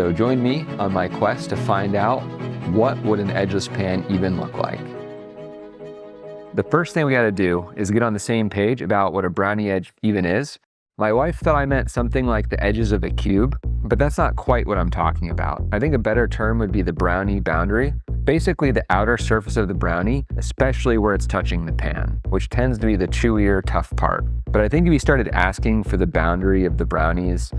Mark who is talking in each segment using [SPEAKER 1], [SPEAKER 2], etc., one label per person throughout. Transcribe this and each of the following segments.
[SPEAKER 1] So join me on my quest to find out what would an edgeless pan even look like. The first thing we gotta do is get on the same page about what a brownie edge even is. My wife thought I meant something like the edges of a cube, but that's not quite what I'm talking about. I think a better term would be the brownie boundary. Basically the outer surface of the brownie, especially where it's touching the pan, which tends to be the chewier, tough part. But I think if you started asking for the boundary of the brownies,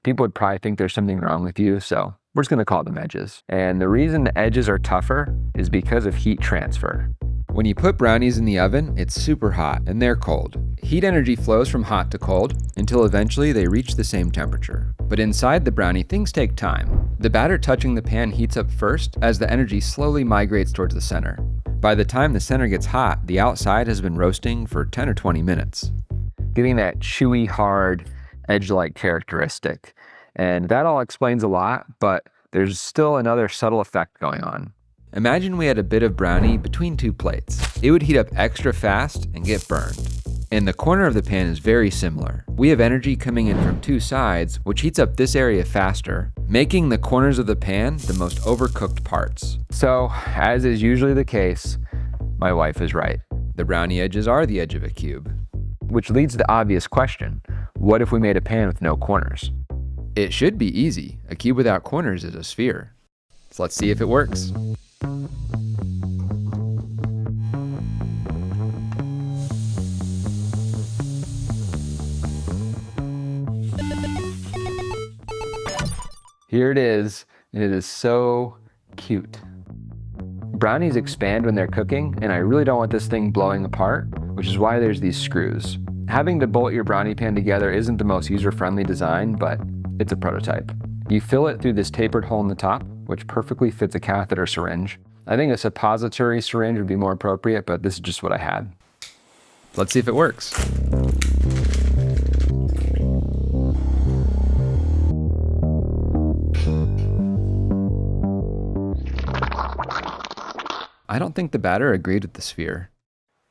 [SPEAKER 1] people would probably think there's something wrong with you, so we're just gonna call them edges. And the reason the edges are tougher is because of heat transfer. When you put brownies in the oven, it's super hot and they're cold. Heat energy flows from hot to cold until eventually they reach the same temperature. But inside the brownie, things take time. The batter touching the pan heats up first as the energy slowly migrates towards the center. By the time the center gets hot, the outside has been roasting for 10 or 20 minutes. Getting that chewy, hard, edge-like characteristic. And that all explains a lot, but there's still another subtle effect going on. Imagine we had a bit of brownie between two plates. It would heat up extra fast and get burned. And the corner of the pan is very similar. We have energy coming in from two sides, which heats up this area faster, making the corners of the pan the most overcooked parts. So, as is usually the case, my wife is right. The brownie edges are the edge of a cube. Which leads to the obvious question, what if we made a pan with no corners? It should be easy. A cube without corners is a sphere. So let's see if it works. Here it is, and it is so cute. Brownies expand when they're cooking, and I really don't want this thing blowing apart, which is why there's these screws. Having to bolt your brownie pan together isn't the most user-friendly design, but it's a prototype. You fill it through this tapered hole in the top, which perfectly fits a catheter syringe. I think a suppository syringe would be more appropriate, but this is just what I had. Let's see if it works. I don't think the batter agreed with the sphere.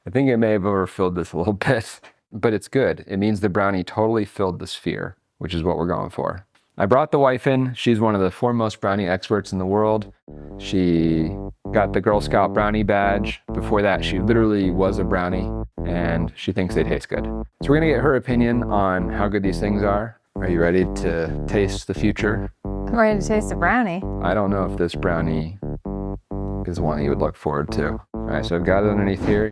[SPEAKER 1] I think it may have overfilled this a little bit, but it's good. It means the brownie totally filled the sphere, which is what we're going for. I brought the wife in. She's one of the foremost brownie experts in the world. She got the Girl Scout brownie badge. Before that, she literally was a brownie, and she thinks they taste good. So we're gonna get her opinion on how good these things are. Are you ready to taste the future?
[SPEAKER 2] I'm ready to taste the brownie.
[SPEAKER 1] I don't know if this brownie is one you would look forward to. All right, so I've got it underneath here.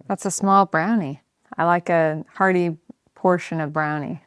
[SPEAKER 2] That's a small brownie. I like a hearty portion of brownie.